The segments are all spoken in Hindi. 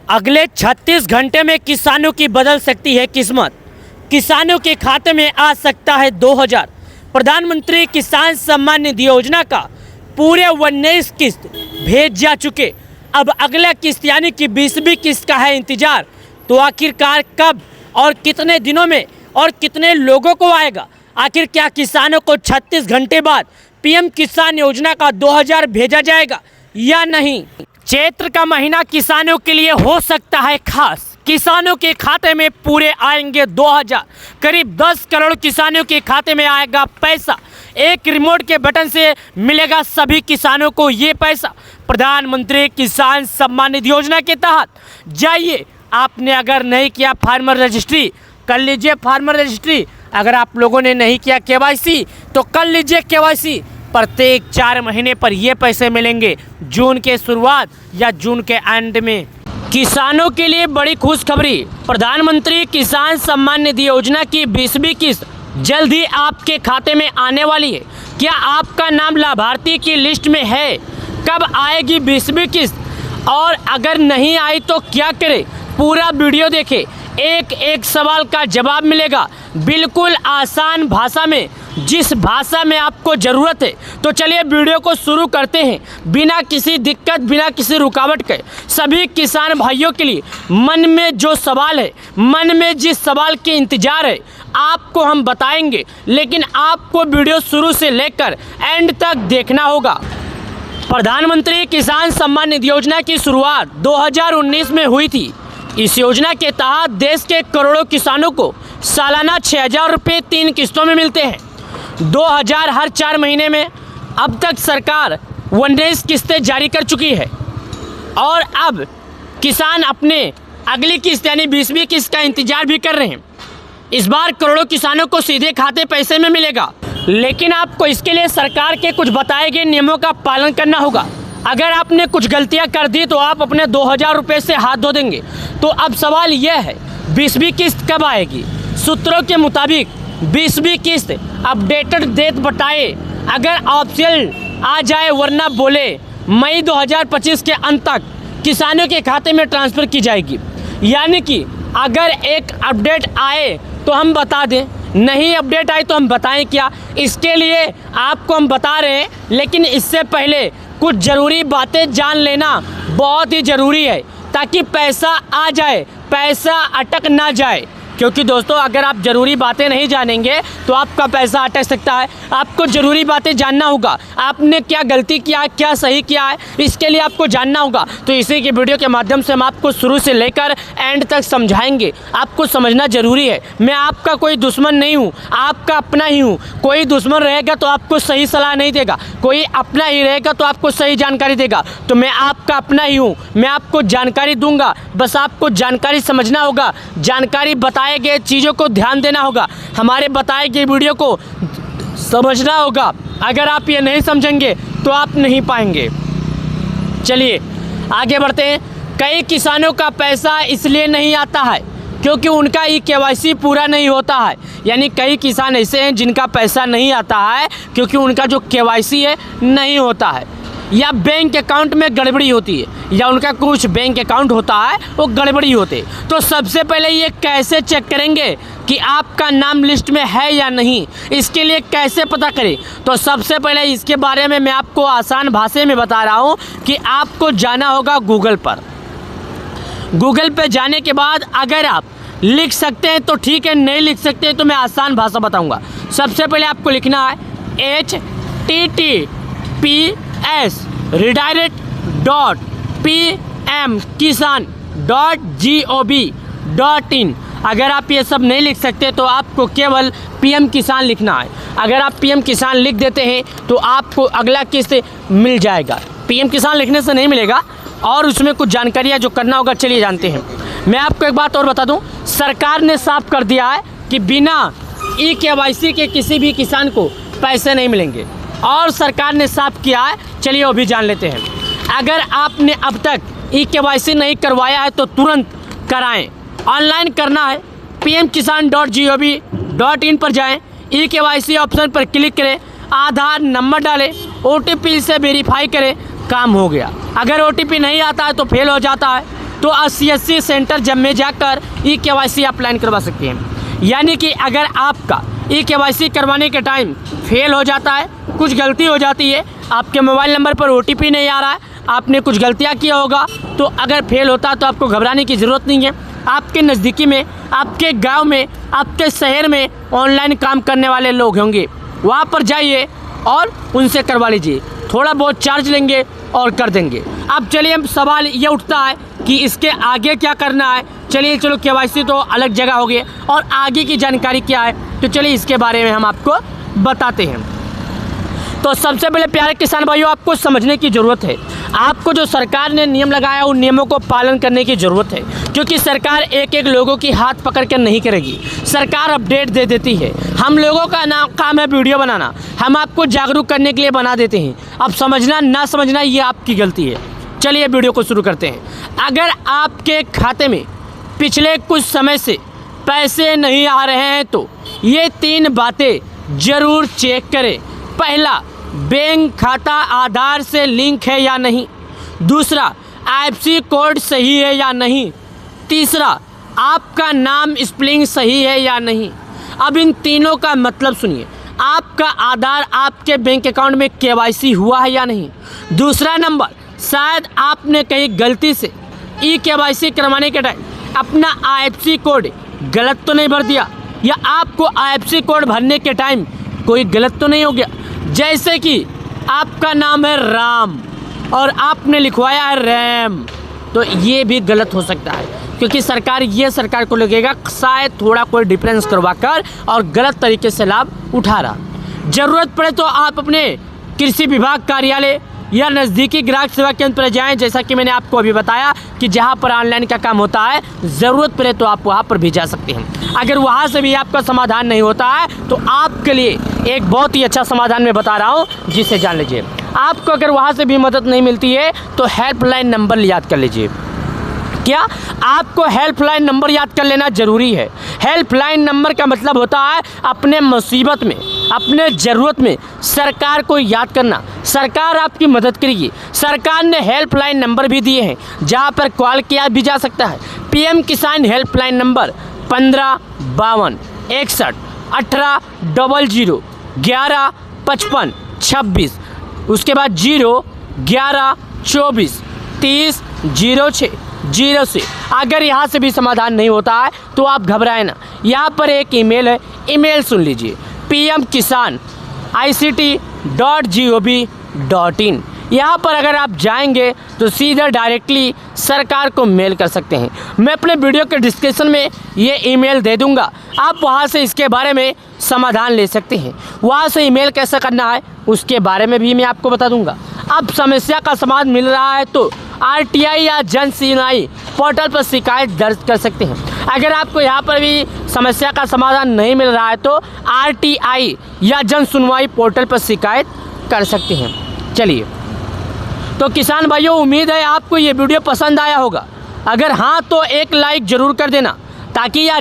अगले 36 घंटे में किसानों की बदल सकती है किस्मत। किसानों के खाते में आ सकता है 2000। प्रधानमंत्री किसान सम्मान निधि योजना का पूरे 19 किस्त भेज जा चुके। अब अगला किस्त यानी कि 20वीं किस्त का है इंतजार। तो आखिरकार कब और कितने दिनों में और कितने लोगों को आएगा? आखिर क्या किसानों को 36 घंटे बाद पीएम किसान योजना का 2000 भेजा जाएगा या नहीं? चैत्र का महीना किसानों के लिए हो सकता है खास। किसानों के खाते में पूरे आएंगे 2000। करीब 10 करोड़ किसानों के खाते में आएगा पैसा। एक रिमोट के बटन से मिलेगा सभी किसानों को ये पैसा। प्रधानमंत्री किसान सम्मान निधि योजना के तहत जाइए, आपने अगर नहीं किया फार्मर रजिस्ट्री कर लीजिए फार्मर रजिस्ट्री। अगर आप लोगों ने नहीं किया केवाईसी तो कर लीजिए केवाईसी। प्रत्येक 4 महीने पर ये पैसे मिलेंगे, जून के शुरुआत या जून के एंड में। किसानों के लिए बड़ी खुशखबरी, प्रधानमंत्री किसान सम्मान निधि योजना की 20वीं किस्त जल्द ही आपके खाते में आने वाली है। क्या आपका नाम लाभार्थी की लिस्ट में है? कब आएगी 20वीं किस्त और अगर नहीं आई तो क्या करें? पूरा वीडियो देखें, एक एक सवाल का जवाब मिलेगा बिल्कुल आसान भाषा में, जिस भाषा में आपको ज़रूरत है। तो चलिए वीडियो को शुरू करते हैं बिना किसी दिक्कत बिना किसी रुकावट के। सभी किसान भाइयों के लिए मन में जो सवाल है, मन में जिस सवाल के इंतज़ार है, आपको हम बताएंगे, लेकिन आपको वीडियो शुरू से लेकर एंड तक देखना होगा। प्रधानमंत्री किसान सम्मान निधि योजना की शुरुआत 2019 में हुई थी। इस योजना के तहत देश के करोड़ों किसानों को सालाना 6000 रुपये 3 किस्तों में मिलते हैं, 2000 हर 4 महीने में। अब तक सरकार 19 किस्तें जारी कर चुकी है और अब किसान अपने अगली किस्त यानी 20वीं किस्त का इंतजार भी कर रहे हैं। इस बार करोड़ों किसानों को सीधे खाते पैसे में मिलेगा, लेकिन आपको इसके लिए सरकार के कुछ बताए गए नियमों का पालन करना होगा। अगर आपने कुछ गलतियां कर दी तो आप अपने 2000 रुपये से हाथ धो देंगे। तो अब सवाल यह है, 20वीं किस्त कब आएगी? सूत्रों के मुताबिक 20वीं किस्त अपडेटेड डेट बताए अगर ऑप्शनल आ जाए, वरना बोले मई 2025 के अंत तक किसानों के खाते में ट्रांसफ़र की जाएगी। यानी कि अगर एक अपडेट आए तो हम बता दें, नहीं अपडेट आई तो हम बताएं क्या? इसके लिए आपको हम बता रहे हैं, लेकिन इससे पहले कुछ ज़रूरी बातें जान लेना बहुत ही ज़रूरी है ताकि पैसा आ जाए, पैसा अटक ना जाए। क्योंकि दोस्तों अगर आप ज़रूरी बातें नहीं जानेंगे तो आपका पैसा अटक सकता है। आपको ज़रूरी बातें जानना होगा, आपने क्या गलती किया है, क्या सही किया है, इसके लिए आपको जानना होगा। तो इसी के वीडियो के माध्यम से हम आपको शुरू से लेकर एंड तक समझाएंगे। आपको समझना ज़रूरी है। मैं आपका कोई दुश्मन नहीं हूँ, आपका अपना ही हूँ। कोई दुश्मन रहेगा तो आपको सही सलाह नहीं देगा, कोई अपना ही रहेगा तो आपको सही जानकारी देगा। तो मैं आपका अपना ही हूँ, मैं आपको जानकारी दूंगा, बस आपको जानकारी समझना होगा, जानकारी बताए गए चीज़ों को ध्यान देना होगा, हमारे बताए गए वीडियो को समझना होगा। अगर आप ये नहीं समझेंगे तो आप नहीं पाएंगे। चलिए आगे बढ़ते हैं। कई किसानों का पैसा इसलिए नहीं आता है क्योंकि उनका केवाईसी पूरा नहीं होता है। यानी कई किसान ऐसे हैं जिनका पैसा नहीं आता है क्योंकि उनका जो केवाईसी है नहीं होता है, या बैंक अकाउंट में गड़बड़ी होती है, या उनका कुछ बैंक अकाउंट होता है वो गड़बड़ी होते। तो सबसे पहले ये कैसे चेक करेंगे कि आपका नाम लिस्ट में है या नहीं? इसके लिए कैसे पता करें? तो सबसे पहले इसके बारे में मैं आपको आसान भाषा में बता रहा हूँ कि आपको जाना होगा गूगल पर। गूगल पे जाने के बाद अगर आप लिख सकते हैं तो ठीक है, नहीं लिख सकते हैं तो मैं आसान भाषा बताऊँगा। सबसे पहले आपको लिखना है https://redirect.pmkisan.gov.in। अगर आप ये सब नहीं लिख सकते तो आपको केवल पीएम किसान लिखना है। अगर आप पीएम किसान लिख देते हैं तो आपको अगला किस्त मिल जाएगा। पीएम किसान लिखने से नहीं मिलेगा और उसमें कुछ जानकारियाँ जो करना होगा, चलिए जानते हैं। मैं आपको एक बात और बता दूं, सरकार ने साफ कर दिया है कि बिना केवाईसी के किसी भी किसान को पैसे नहीं मिलेंगे, और सरकार ने साफ किया है, चलिए वो भी जान लेते हैं। अगर आपने अब तक केवाईसी नहीं करवाया है तो तुरंत कराएं। ऑनलाइन करना है, pmkisan.gov.in पर जाएं, केवाईसी ऑप्शन पर क्लिक करें, आधार नंबर डालें, OTP से वेरीफाई करें, काम हो गया। अगर OTP नहीं आता है तो फेल हो जाता है। तो 80 सेंटर जब में जाकर ई-KYC अप्लाई करवा सकते हैं। यानी कि अगर आपका ई-KYC करवाने के टाइम फेल हो जाता है, कुछ गलती हो जाती है, आपके मोबाइल नंबर पर OTP नहीं आ रहा है, आपने कुछ गलतियाँ किया होगा, तो अगर फेल होता है तो आपको घबराने की ज़रूरत नहीं है। आपके नज़दीकी में, आपके गांव में, आपके शहर में ऑनलाइन काम करने वाले लोग होंगे, वहाँ पर जाइए और उनसे करवा लीजिए। थोड़ा बहुत चार्ज लेंगे और कर देंगे। अब चलिए सवाल ये उठता है कि इसके आगे क्या करना है। चलो KYC तो अलग जगह हो गई और आगे की जानकारी क्या है, तो चलिए इसके बारे में हम आपको बताते हैं। तो सबसे पहले प्यारे किसान भाइयों, आपको समझने की ज़रूरत है, आपको जो सरकार ने नियम लगाया उन नियमों को पालन करने की ज़रूरत है, क्योंकि सरकार एक एक लोगों की हाथ पकड़ कर नहीं करेगी। सरकार अपडेट दे देती है। हम लोगों का काम है वीडियो बनाना, हम आपको जागरूक करने के लिए बना देते हैं। अब समझना ना समझना ये आपकी गलती है। चलिए वीडियो को शुरू करते हैं। अगर आपके खाते में पिछले कुछ समय से पैसे नहीं आ रहे हैं तो ये 3 बातें ज़रूर चेक करें। पहला, बैंक खाता आधार से लिंक है या नहीं। दूसरा, IFSC कोड सही है या नहीं। तीसरा, आपका नाम स्पेलिंग सही है या नहीं। अब इन तीनों का मतलब सुनिए। आपका आधार आपके बैंक अकाउंट में KYC हुआ है या नहीं। दूसरा नंबर, शायद आपने कहीं गलती से ई-KYC करवाने के टाइम अपना IFSC कोड गलत तो नहीं भर दिया, या आपको IFSC कोड भरने के टाइम कोई गलत तो नहीं हो गया। जैसे कि आपका नाम है राम और आपने लिखवाया है रैम, तो ये भी गलत हो सकता है, क्योंकि सरकार को लगेगा शायद थोड़ा कोई डिफरेंस करवा कर और गलत तरीके से लाभ उठा रहा। ज़रूरत पड़े तो आप अपने कृषि विभाग कार्यालय या नज़दीकी ग्राहक सेवा केंद्र पर जाएं, जैसा कि मैंने आपको अभी बताया कि जहां पर ऑनलाइन का काम होता है। ज़रूरत पड़े तो आप वहां पर भी जा सकते हैं। अगर वहां से भी आपका समाधान नहीं होता है तो आपके लिए एक बहुत ही अच्छा समाधान मैं बता रहा हूं, जिसे जान लीजिए। आपको अगर वहां से भी मदद नहीं मिलती है तो हेल्पलाइन नंबर याद कर लीजिए। क्या आपको हेल्पलाइन नंबर याद कर लेना ज़रूरी है। हेल्पलाइन नंबर का मतलब होता है अपने मुसीबत में, अपने ज़रूरत में सरकार को याद करना। सरकार आपकी मदद करेगी। सरकार ने हेल्पलाइन नंबर भी दिए हैं जहां पर कॉल किया भी जा सकता है। PM किसान हेल्पलाइन नंबर 15 52 61 18 00 11 55 26, उसके बाद 0 11 24 30 06 0 से। अगर यहाँ से भी समाधान नहीं होता है तो आप घबराएं ना, यहाँ पर एक ईमेल है, ईमेल सुन लीजिए, pmkisan@gov.in। यहाँ पर अगर आप जाएंगे तो सीधा डायरेक्टली सरकार को मेल कर सकते हैं। मैं अपने वीडियो के डिस्क्रिप्शन में ये ईमेल दे दूँगा, आप वहाँ से इसके बारे में समाधान ले सकते हैं। वहाँ से ईमेल कैसे करना है उसके बारे में भी मैं आपको बता दूँगा। अब समस्या का समाधान मिल रहा है तो RTI या जन सुनवाई पोर्टल पर शिकायत दर्ज कर सकते हैं। अगर आपको यहाँ पर भी समस्या का समाधान नहीं मिल रहा है तो RTI या जन सुनवाई पोर्टल पर शिकायत कर सकते हैं। चलिए, तो किसान भाइयों, उम्मीद है आपको ये वीडियो पसंद आया होगा। अगर हाँ तो एक लाइक ज़रूर कर देना, ताकि यह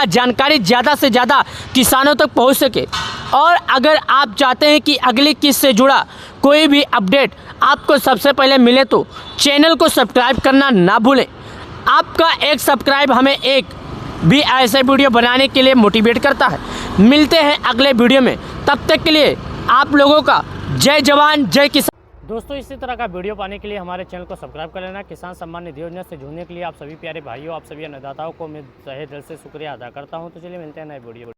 जानकारी ज़्यादा से ज़्यादा किसानों तक पहुँच सके। और अगर आप चाहते हैं कि अगली किस्त से जुड़ा कोई भी अपडेट आपको सबसे पहले मिले तो चैनल को सब्सक्राइब करना ना भूलें। आपका एक सब्सक्राइब हमें एक भी ऐसे वीडियो बनाने के लिए मोटिवेट करता है। मिलते हैं अगले वीडियो में, तब तक के लिए आप लोगों का जय जवान जय किसान। दोस्तों, इसी तरह का वीडियो पाने के लिए हमारे चैनल को सब्सक्राइब कर लेना। किसान सम्मान निधि योजना से जुड़ने के लिए आप सभी प्यारे भाइयों, आप सभी अन्नदाताओं को मैं तहे दिल से शुक्रिया अदा करता हूं। तो चलिए मिलते हैं नए वीडियो।